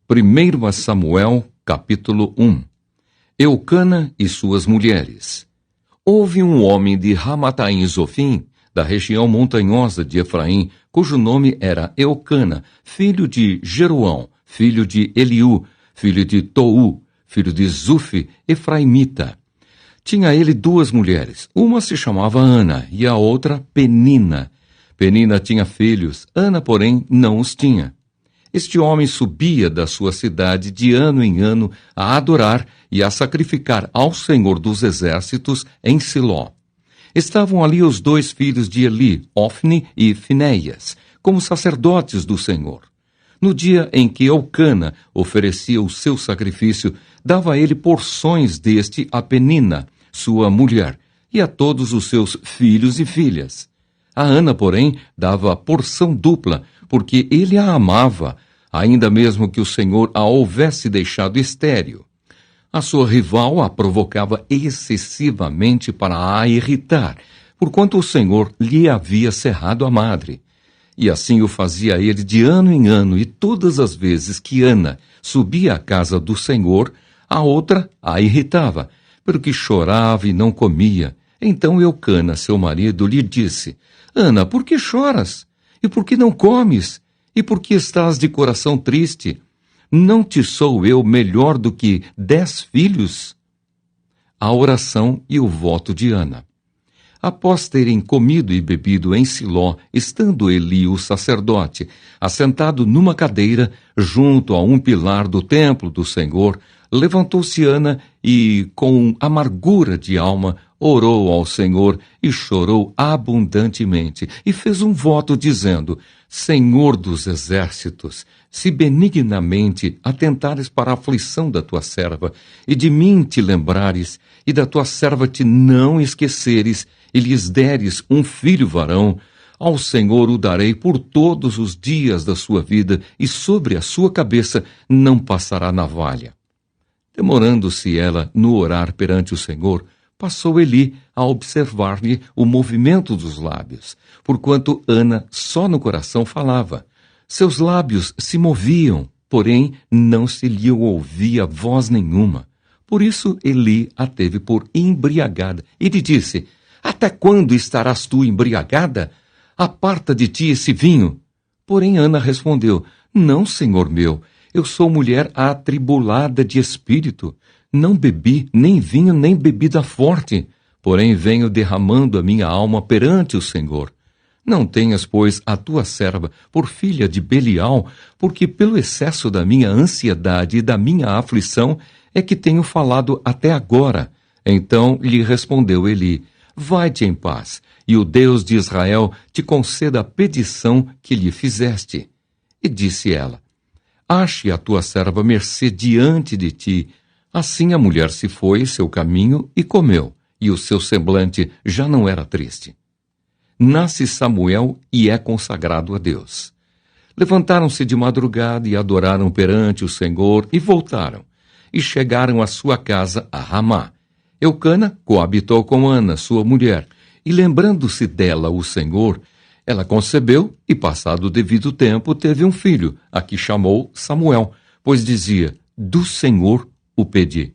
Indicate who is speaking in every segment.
Speaker 1: 1 Samuel, capítulo 1. Eucana e suas mulheres. Houve um homem de Ramataim Zofim, da região montanhosa de Efraim, cujo nome era Eucana, filho de Jeroão, filho de Eliú, filho de Tou, filho de Zufi, efraimita. Tinha ele duas mulheres, uma se chamava Ana e a outra Penina. Penina tinha filhos, Ana, porém, não os tinha. Este homem subia da sua cidade de ano em ano a adorar e a sacrificar ao Senhor dos Exércitos em Siló. Estavam ali os dois filhos de Eli, Ofni e Finéias, como sacerdotes do Senhor. No dia em que Eucana oferecia o seu sacrifício, dava ele porções deste a Penina, sua mulher, e a todos os seus filhos e filhas. A Ana, porém, dava porção dupla, porque ele a amava, ainda mesmo que o Senhor a houvesse deixado estéril. A sua rival a provocava excessivamente para a irritar, porquanto o Senhor lhe havia cerrado a madre. E assim o fazia ele de ano em ano, e todas as vezes que Ana subia à casa do Senhor, a outra a irritava, porque chorava e não comia. Então Eucana, seu marido, lhe disse: Ana, por que choras? E por que não comes? E por que estás de coração triste? Não te sou eu melhor do que 10 filhos? A oração e o voto de Ana. Após terem comido e bebido em Siló, estando Eli, o sacerdote, assentado numa cadeira, junto a um pilar do templo do Senhor, levantou-se Ana e, com amargura de alma, orou ao Senhor e chorou abundantemente, e fez um voto dizendo: Senhor dos exércitos, se benignamente atentares para a aflição da tua serva, e de mim te lembrares, e da tua serva te não esqueceres, e lhes deres um filho varão, ao Senhor o darei por todos os dias da sua vida, e sobre a sua cabeça não passará navalha. Demorando-se ela no orar perante o Senhor, passou Eli a observar-lhe o movimento dos lábios, porquanto Ana só no coração falava. Seus lábios se moviam, porém não se lhe ouvia voz nenhuma. Por isso Eli a teve por embriagada e lhe disse: Até quando estarás tu embriagada? Aparta de ti esse vinho. Porém Ana respondeu: Não, senhor meu, eu sou mulher atribulada de espírito. Não bebi nem vinho nem bebida forte, porém venho derramando a minha alma perante o Senhor. Não tenhas, pois, a tua serva por filha de Belial, porque pelo excesso da minha ansiedade e da minha aflição é que tenho falado até agora. Então lhe respondeu Eli: Vai-te em paz, e o Deus de Israel te conceda a petição que lhe fizeste. E disse ela: Ache a tua serva mercê diante de ti. Assim a mulher se foi seu caminho e comeu, e o seu semblante já não era triste. Nasce Samuel e é consagrado a Deus. Levantaram-se de madrugada e adoraram perante o Senhor e voltaram, e chegaram à sua casa a Ramá. Eucana coabitou com Ana, sua mulher, e lembrando-se dela o Senhor, ela concebeu e, passado o devido tempo, teve um filho, a que chamou Samuel, pois dizia: Do Senhor o pedi.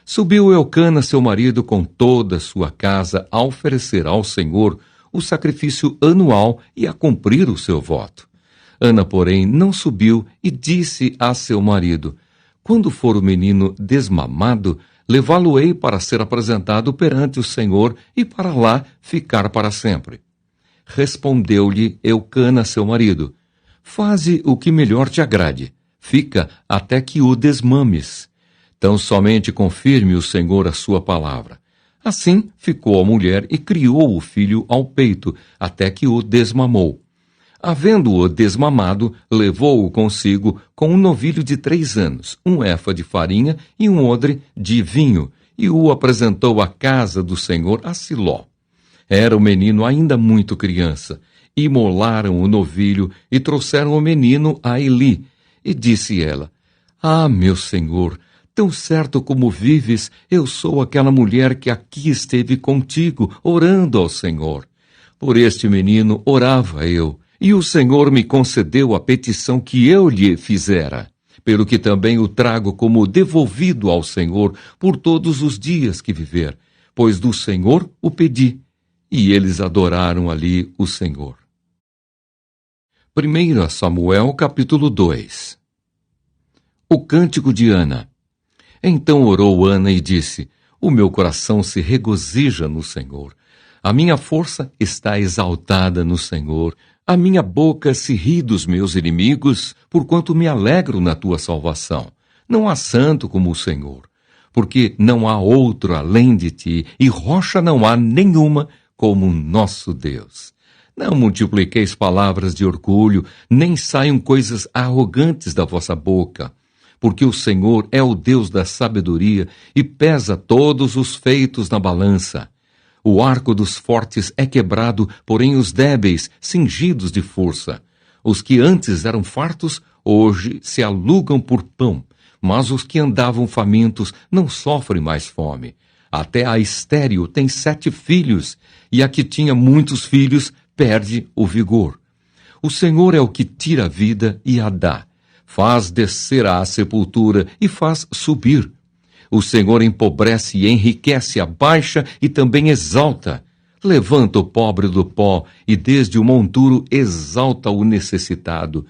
Speaker 1: Subiu Eucana, seu marido, com toda a sua casa, a oferecer ao Senhor o sacrifício anual e a cumprir o seu voto. Ana, porém, não subiu e disse a seu marido: Quando for o menino desmamado, levá-lo-ei para ser apresentado perante o Senhor e para lá ficar para sempre. Respondeu-lhe Eucana, seu marido: Faze o que melhor te agrade, fica até que o desmames. Tão somente confirme o Senhor a sua palavra. Assim ficou a mulher e criou o filho ao peito, até que o desmamou. Havendo-o desmamado, levou-o consigo com um novilho de 3 anos, um éfa de farinha e um odre de vinho, e o apresentou à casa do Senhor a Siló. Era o menino ainda muito criança. Imolaram o novilho e trouxeram o menino a Eli. E disse ela: Ah, meu senhor, tão certo como vives, eu sou aquela mulher que aqui esteve contigo, orando ao Senhor. Por este menino orava eu, e o Senhor me concedeu a petição que eu lhe fizera. pelo que também o trago como devolvido ao Senhor por todos os dias que viver, pois do Senhor o pedi. E eles adoraram ali o Senhor. 1 Samuel capítulo 2. O cântico de Ana. Então orou Ana e disse: o meu coração se regozija no Senhor. A minha força está exaltada no Senhor. A minha boca se ri dos meus inimigos, porquanto me alegro na tua salvação. Não há santo como o Senhor, porque não há outro além de ti, e rocha não há nenhuma como nosso Deus. Não multipliqueis palavras de orgulho, nem saiam coisas arrogantes da vossa boca, porque o Senhor é o Deus da sabedoria e pesa todos os feitos na balança. O arco dos fortes é quebrado, porém os débeis, cingidos de força. Os que antes eram fartos, hoje se alugam por pão, mas os que andavam famintos não sofrem mais fome. Até a estéril tem 7 filhos, e a que tinha muitos filhos perde o vigor. O Senhor é o que tira a vida e a dá, faz descer à sepultura e faz subir. O Senhor empobrece e enriquece, abaixa e também exalta. Levanta o pobre do pó e desde o monturo exalta o necessitado,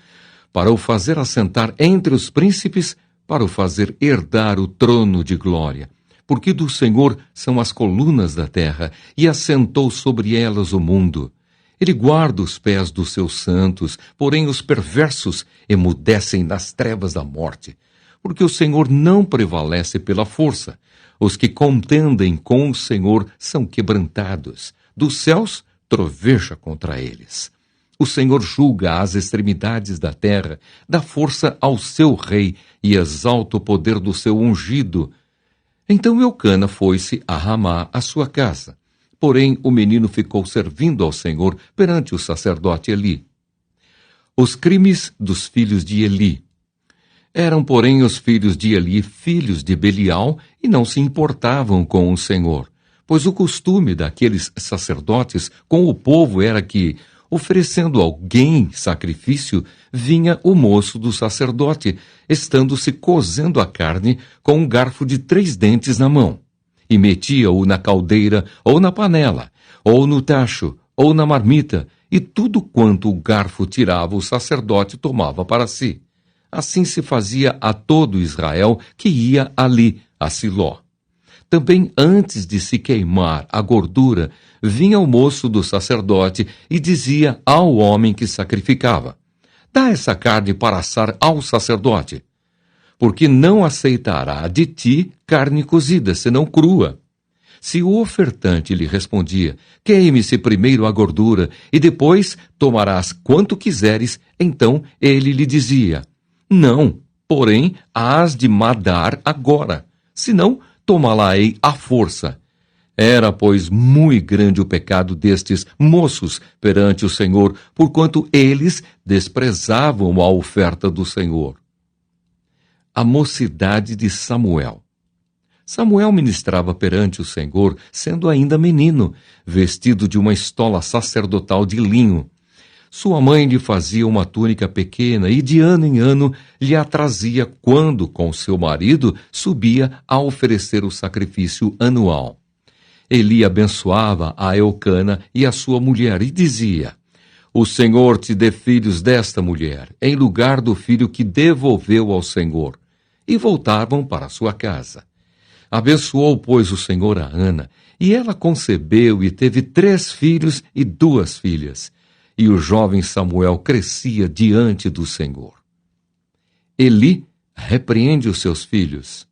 Speaker 1: para o fazer assentar entre os príncipes, para o fazer herdar o trono de glória. Porque do Senhor são as colunas da terra, e assentou sobre elas o mundo. Ele guarda os pés dos seus santos, porém os perversos emudecem nas trevas da morte. Porque o Senhor não prevalece pela força. Os que contendem com o Senhor são quebrantados. Dos céus troveja contra eles. O Senhor julga as extremidades da terra, dá força ao seu rei e exalta o poder do seu ungido. Então Eucana foi-se a Ramá, a sua casa. Porém, o menino ficou servindo ao Senhor perante o sacerdote Eli. Os crimes dos filhos de Eli. Eram, porém, os filhos de Eli filhos de Belial e não se importavam com o Senhor, pois o costume daqueles sacerdotes com o povo era que, oferecendo alguém sacrifício, vinha o moço do sacerdote, estando-se cozendo a carne com um garfo de 3 dentes na mão, e metia-o na caldeira, ou na panela, ou no tacho, ou na marmita, e tudo quanto o garfo tirava o sacerdote tomava para si. Assim se fazia a todo Israel que ia ali, a Siló. Também antes de se queimar a gordura, vinha o moço do sacerdote e dizia ao homem que sacrificava: dá essa carne para assar ao sacerdote, porque não aceitará de ti carne cozida, senão crua. Se o ofertante lhe respondia: queime-se primeiro a gordura, e depois tomarás quanto quiseres, então ele lhe dizia: não, porém, hás de madar agora, senão tomá-la-ei à força. Era, pois, muito grande o pecado destes moços perante o Senhor, porquanto eles desprezavam a oferta do Senhor. A mocidade de Samuel. Samuel ministrava perante o Senhor, sendo ainda menino, vestido de uma estola sacerdotal de linho. Sua mãe lhe fazia uma túnica pequena e de ano em ano lhe a trazia quando, com seu marido, subia a oferecer o sacrifício anual. Eli abençoava a Eucana e a sua mulher e dizia: o Senhor te dê filhos desta mulher, em lugar do filho que devolveu ao Senhor. E voltavam para sua casa. Abençoou, pois, o Senhor a Ana, e ela concebeu e teve 3 filhos e 2 filhas. E o jovem Samuel crescia diante do Senhor. Eli repreende os seus filhos.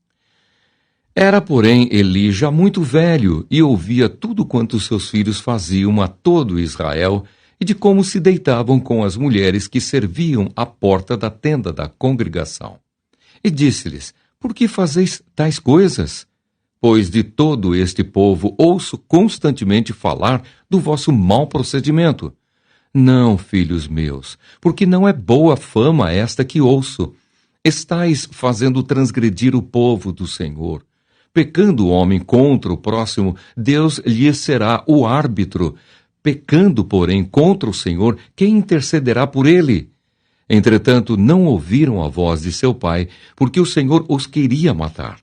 Speaker 1: Era, porém, Eli já muito velho e ouvia tudo quanto seus filhos faziam a todo Israel e de como se deitavam com as mulheres que serviam à porta da tenda da congregação. E disse-lhes: por que fazeis tais coisas? Pois de todo este povo ouço constantemente falar do vosso mau procedimento. Não, filhos meus, porque não é boa fama esta que ouço. Estais fazendo transgredir o povo do Senhor. Pecando o homem contra o próximo, Deus lhe será o árbitro. Pecando, porém, contra o Senhor, quem intercederá por ele? Entretanto, não ouviram a voz de seu pai, porque o Senhor os queria matar.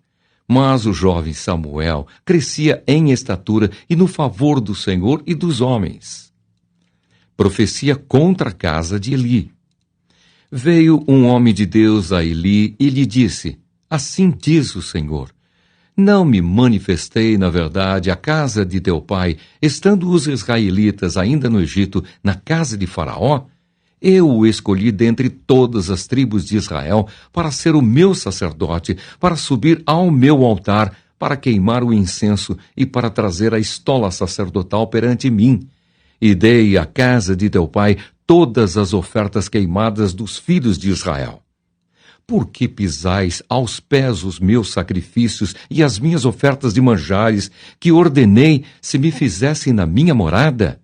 Speaker 1: Mas o jovem Samuel crescia em estatura e no favor do Senhor e dos homens. Profecia contra a casa de Eli. Veio um homem de Deus a Eli e lhe disse: Assim diz o Senhor: Não me manifestei, na verdade, à casa de teu pai, estando os israelitas ainda no Egito, na casa de Faraó? Eu o escolhi dentre todas as tribos de Israel para ser o meu sacerdote, para subir ao meu altar, para queimar o incenso e para trazer a estola sacerdotal perante mim. E dei à casa de teu pai todas as ofertas queimadas dos filhos de Israel. Por que pisais aos pés os meus sacrifícios e as minhas ofertas de manjares, que ordenei se me fizessem na minha morada?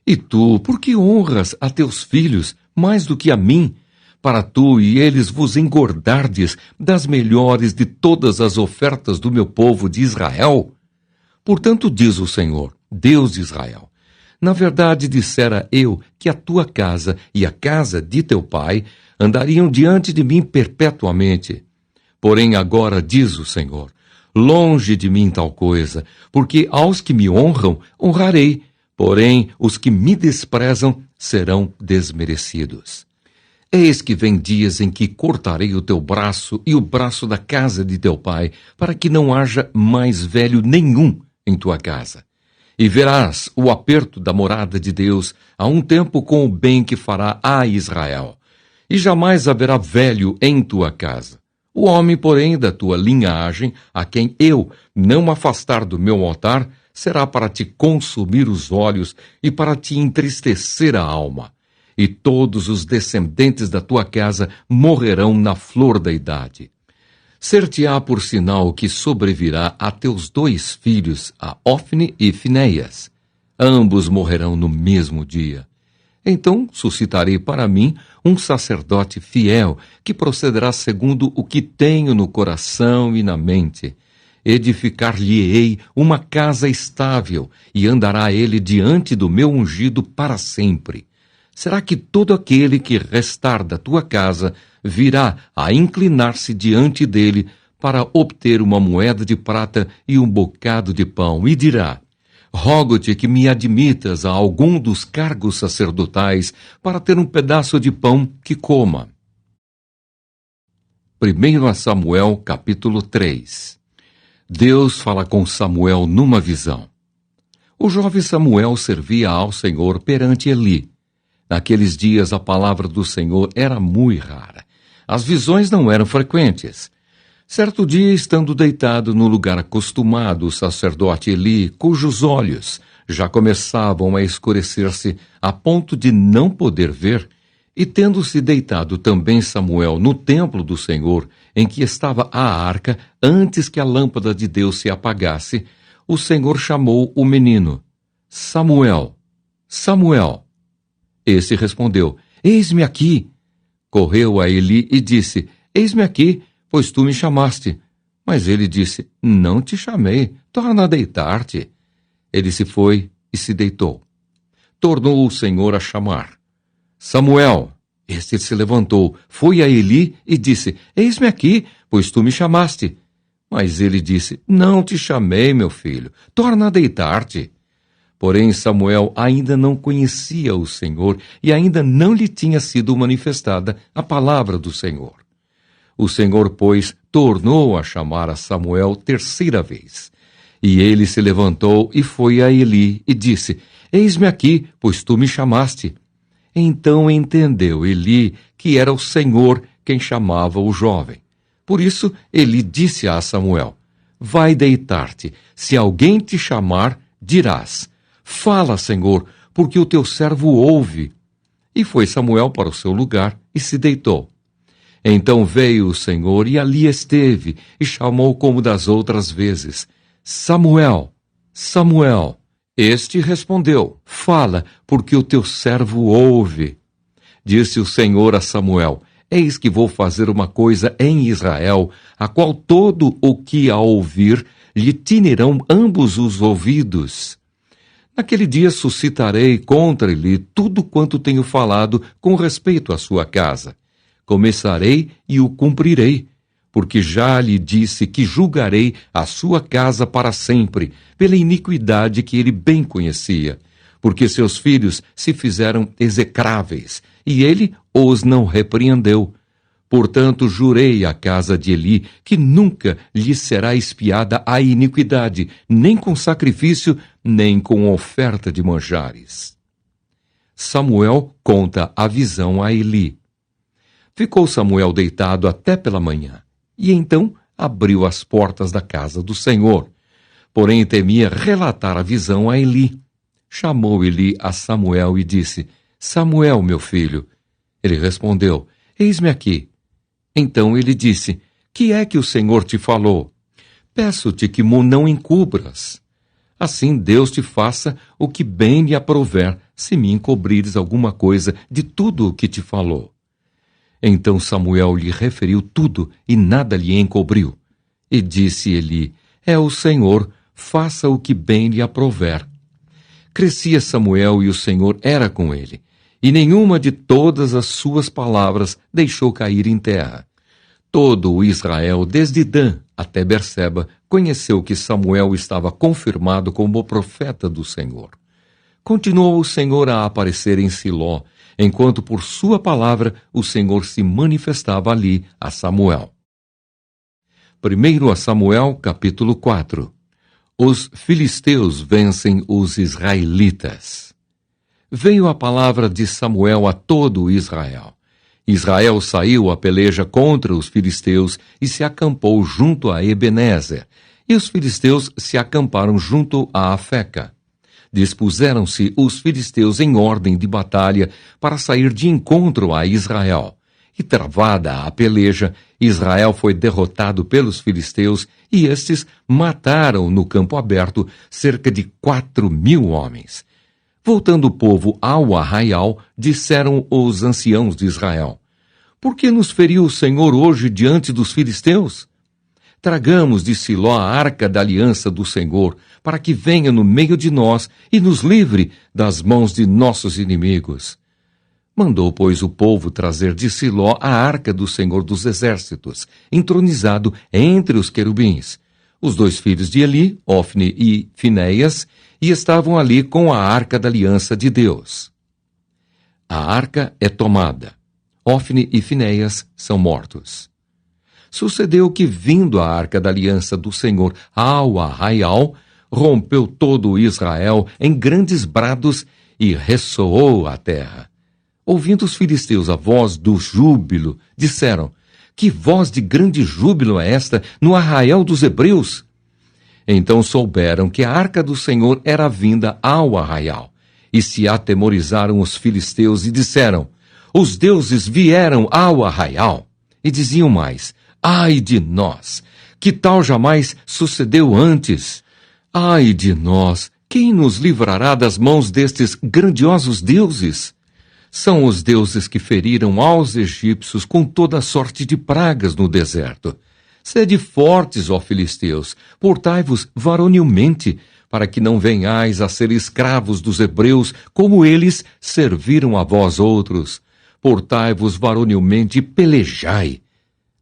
Speaker 1: E tu, por que honras a teus filhos mais do que a mim, para tu e eles vos engordardes das melhores de todas as ofertas do meu povo de Israel? Portanto, diz o Senhor, Deus de Israel: Na verdade dissera eu que a tua casa e a casa de teu pai andariam diante de mim perpetuamente. Porém agora diz o Senhor: Longe de mim tal coisa, porque aos que me honram honrarei, porém os que me desprezam serão desmerecidos. Eis que vem dias em que cortarei o teu braço e o braço da casa de teu pai, para que não haja mais velho nenhum em tua casa. E verás o aperto da morada de Deus a um tempo com o bem que fará a Israel. E jamais haverá velho em tua casa. O homem, porém, da tua linhagem, a quem eu não afastar do meu altar, será para te consumir os olhos e para te entristecer a alma. E todos os descendentes da tua casa morrerão na flor da idade. Ser-te-á por sinal que sobrevirá a teus 2 filhos, a Ofne e Finéias. Ambos morrerão no mesmo dia. Então suscitarei para mim um sacerdote fiel, que procederá segundo o que tenho no coração e na mente. Edificar-lhe-ei uma casa estável, e andará ele diante do meu ungido para sempre. Será que todo aquele que restar da tua casa virá a inclinar-se diante dele para obter uma moeda de prata e um bocado de pão, e dirá: Rogo-te que me admitas a algum dos cargos sacerdotais para ter um pedaço de pão que coma. 1 Samuel, capítulo 3. Deus fala com Samuel numa visão. O jovem Samuel servia ao Senhor perante Eli. Naqueles dias a palavra do Senhor era muito rara. As visões não eram frequentes. Certo dia, estando deitado no lugar acostumado, o sacerdote Eli, cujos olhos já começavam a escurecer-se a ponto de não poder ver, e tendo-se deitado também Samuel no templo do Senhor, em que estava a arca, antes que a lâmpada de Deus se apagasse, o Senhor chamou o menino: Samuel, Samuel. Esse respondeu: Eis-me aqui. Correu a Eli e disse: Eis-me aqui, pois tu me chamaste. Mas ele disse: Não te chamei, torna a deitar-te. Ele se foi e se deitou. Tornou o Senhor a chamar: Samuel. Este se levantou, foi a Eli e disse: Eis-me aqui, pois tu me chamaste. Mas ele disse: Não te chamei, meu filho, torna a deitar-te. Porém Samuel ainda não conhecia o Senhor e ainda não lhe tinha sido manifestada a palavra do Senhor. O Senhor, pois, tornou a chamar a Samuel 3ª vez. E ele se levantou e foi a Eli e disse: Eis-me aqui, pois tu me chamaste. Então entendeu Eli que era o Senhor quem chamava o jovem. Por isso Eli disse a Samuel: Vai deitar-te. Se alguém te chamar, dirás: Fala, Senhor, porque o teu servo ouve. E foi Samuel para o seu lugar e se deitou. Então veio o Senhor e ali esteve, e chamou como das outras vezes: Samuel, Samuel. Este respondeu: Fala, porque o teu servo ouve. Disse o Senhor a Samuel: Eis que vou fazer uma coisa em Israel, a qual todo o que a ouvir lhe tinirão ambos os ouvidos. Naquele dia suscitarei contra Eli tudo quanto tenho falado com respeito à sua casa. Começarei e o cumprirei, porque já lhe disse que julgarei a sua casa para sempre, pela iniquidade que ele bem conhecia, porque seus filhos se fizeram execráveis, e ele os não repreendeu. Portanto, jurei à casa de Eli que nunca lhe será expiada a iniquidade, nem com sacrifício, nem com oferta de manjares. Samuel conta a visão a Eli. Ficou Samuel deitado até pela manhã, e então abriu as portas da casa do Senhor. Porém temia relatar a visão a Eli. Chamou Eli a Samuel e disse: Samuel, meu filho. Ele respondeu: Eis-me aqui. Então ele disse: Que é que o Senhor te falou? Peço-te que mo não encubras. Assim Deus te faça o que bem lhe aprouver, se me encobrires alguma coisa de tudo o que te falou. Então Samuel lhe referiu tudo e nada lhe encobriu. E disse Eli: É o Senhor, faça o que bem lhe aprouver. Crescia Samuel e o Senhor era com ele, e nenhuma de todas as suas palavras deixou cair em terra. Todo o Israel, desde Dan até Berseba, conheceu que Samuel estava confirmado como profeta do Senhor. Continuou o Senhor a aparecer em Siló, enquanto por sua palavra o Senhor se manifestava ali a Samuel. 1 Samuel, capítulo 4. Os filisteus vencem os israelitas. Veio a palavra de Samuel a todo o Israel. Israel saiu à peleja contra os filisteus e se acampou junto a Ebenezer, e os filisteus se acamparam junto a Afeca. Dispuseram-se os filisteus em ordem de batalha para sair de encontro a Israel. E travada a peleja, Israel foi derrotado pelos filisteus e estes mataram no campo aberto cerca de 4.000 homens. Voltando o povo ao arraial, disseram os anciãos de Israel: Por que nos feriu o Senhor hoje diante dos filisteus? Tragamos de Siló a arca da aliança do Senhor, para que venha no meio de nós e nos livre das mãos de nossos inimigos. Mandou, pois, o povo trazer de Siló a arca do Senhor dos Exércitos, entronizado entre os querubins. Os 2 filhos de Eli, Ofne e Finéias, e estavam ali com a arca da aliança de Deus. A arca é tomada. Ofne e Finéias são mortos. Sucedeu que, vindo a arca da aliança do Senhor ao arraial, rompeu todo o Israel em grandes brados e ressoou a terra. Ouvindo os filisteus a voz do júbilo, disseram: Que voz de grande júbilo é esta no arraial dos hebreus? Então souberam que a arca do Senhor era vinda ao arraial, e se atemorizaram os filisteus e disseram: Os deuses vieram ao arraial. E diziam mais: Ai de nós! Que tal jamais sucedeu antes? Ai de nós! Quem nos livrará das mãos destes grandiosos deuses? São os deuses que feriram aos egípcios com toda sorte de pragas no deserto. Sede fortes, ó filisteus, portai-vos varonilmente, para que não venhais a ser escravos dos hebreus, como eles serviram a vós outros. Portai-vos varonilmente e pelejai.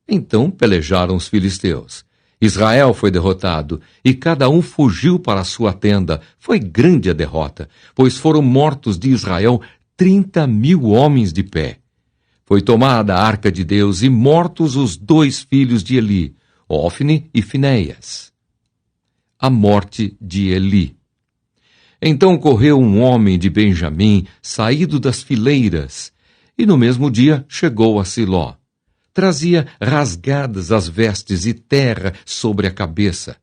Speaker 1: Então pelejaram os filisteus. Israel foi derrotado, e cada um fugiu para a sua tenda. Foi grande a derrota, pois foram mortos de Israel 30.000 homens de pé. Foi tomada a arca de Deus e mortos os 2 filhos de Eli, Ofne e Finéias. A morte de Eli. Então correu um homem de Benjamim, saído das fileiras, e no mesmo dia chegou a Siló. Trazia rasgadas as vestes e terra sobre a cabeça.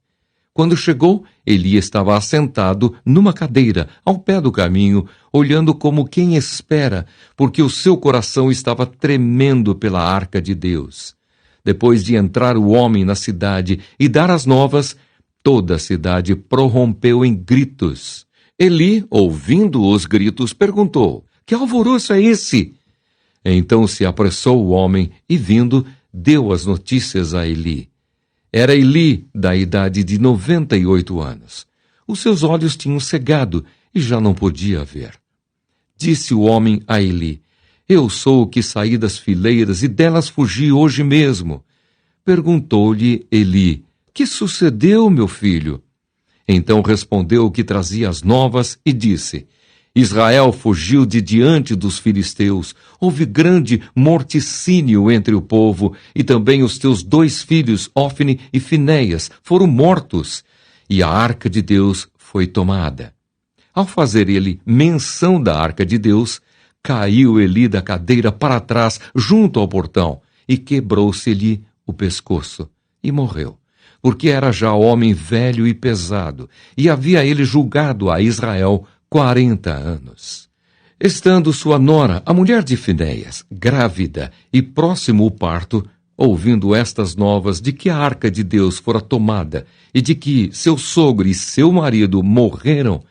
Speaker 1: Quando chegou, Eli estava assentado numa cadeira, ao pé do caminho, olhando como quem espera, porque o seu coração estava tremendo pela arca de Deus. Depois de entrar o homem na cidade e dar as novas, toda a cidade prorrompeu em gritos. Eli, ouvindo os gritos, perguntou: Que alvoroço é esse? Então se apressou o homem e, vindo, deu as notícias a Eli. Era Eli da idade de 98 anos. Os seus olhos tinham cegado e já não podia ver. Disse o homem a Eli: Eu sou o que saí das fileiras e delas fugi hoje mesmo. Perguntou-lhe Eli: Que sucedeu, meu filho? Então respondeu o que trazia as novas e disse: Israel fugiu de diante dos filisteus. Houve grande morticínio entre o povo, e também os teus 2 filhos, Ofne e Finéias, foram mortos, e a arca de Deus foi tomada. Ao fazer ele menção da arca de Deus, caiu Eli da cadeira para trás, junto ao portão, e quebrou-se-lhe o pescoço, e morreu, porque era já homem velho e pesado, e havia ele julgado a Israel 40 anos. Estando sua nora, a mulher de Finéias, grávida e próximo o parto, ouvindo estas novas de que a arca de Deus fora tomada e de que seu sogro e seu marido morreram,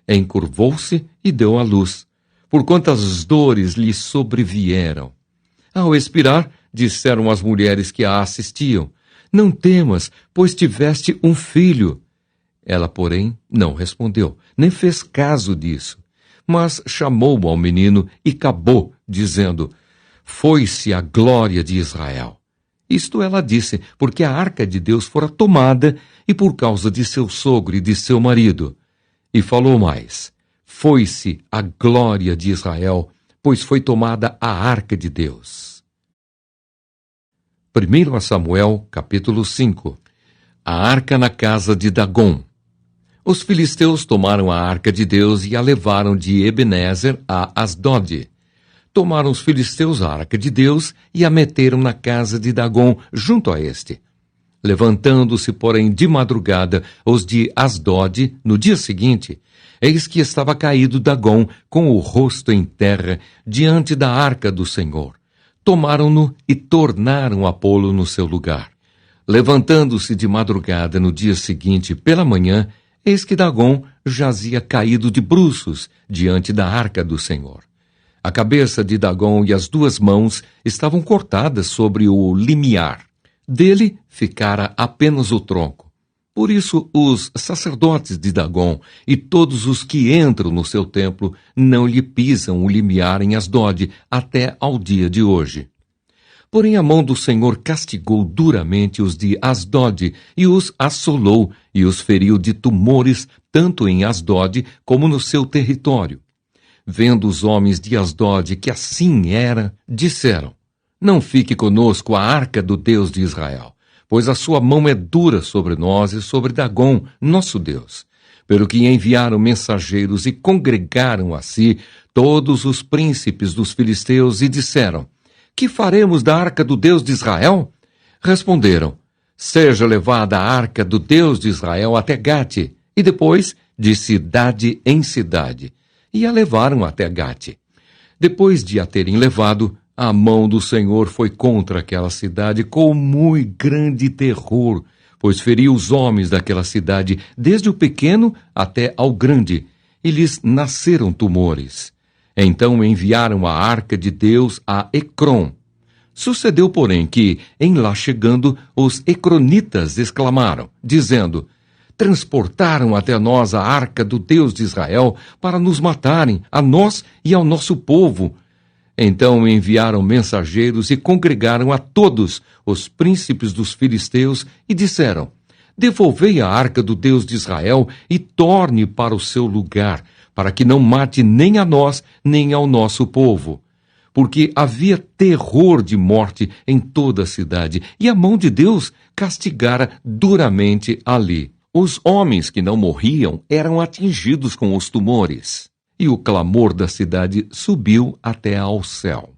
Speaker 1: encurvou-se e deu à luz, porquanto as dores lhe sobrevieram. Ao expirar, disseram as mulheres que a assistiam: Não temas, pois tiveste um filho. Ela, porém, não respondeu, nem fez caso disso, mas chamou ao menino e acabou, dizendo: Foi-se a glória de Israel. Isto ela disse, porque a arca de Deus fora tomada e por causa de seu sogro e de seu marido. E falou mais: Foi-se a glória de Israel, pois foi tomada a arca de Deus. 1 Samuel, capítulo 5. A arca na casa de Dagom. Os filisteus tomaram a arca de Deus e a levaram de Ebenezer a Asdod. Tomaram os filisteus a arca de Deus e a meteram na casa de Dagom, junto a este. Levantando-se, porém, de madrugada, os de Asdod, no dia seguinte, eis que estava caído Dagom, com o rosto em terra, diante da arca do Senhor. Tomaram-no e tornaram a pô-lo no seu lugar. Levantando-se de madrugada, no dia seguinte, pela manhã, eis que Dagom jazia caído de bruços, diante da arca do Senhor. A cabeça de Dagom e as 2 mãos estavam cortadas sobre o limiar. Dele ficara apenas o tronco. Por isso, os sacerdotes de Dagom e todos os que entram no seu templo não lhe pisam o limiar em Asdod até ao dia de hoje. Porém, a mão do Senhor castigou duramente os de Asdod e os assolou e os feriu de tumores tanto em Asdod como no seu território. Vendo os homens de Asdod que assim era, disseram: Não fique conosco a arca do Deus de Israel, pois a sua mão é dura sobre nós e sobre Dagom, nosso Deus. Pelo que enviaram mensageiros e congregaram a si todos os príncipes dos filisteus e disseram: Que faremos da arca do Deus de Israel? Responderam: Seja levada a arca do Deus de Israel até Gate, e depois de cidade em cidade. E a levaram até Gate. Depois de a terem levado, a mão do Senhor foi contra aquela cidade com muito grande terror, pois feriu os homens daquela cidade, desde o pequeno até ao grande, e lhes nasceram tumores. Então enviaram a arca de Deus a Ecrom. Sucedeu, porém, que, em lá chegando, os ecronitas exclamaram, dizendo: Transportaram até nós a arca do Deus de Israel para nos matarem, a nós e ao nosso povo. Então enviaram mensageiros e congregaram a todos os príncipes dos filisteus e disseram: Devolvei a arca do Deus de Israel e torne para o seu lugar, para que não mate nem a nós, nem ao nosso povo. Porque havia terror de morte em toda a cidade, e a mão de Deus castigara duramente ali. Os homens que não morriam eram atingidos com os tumores, e o clamor da cidade subiu até ao céu.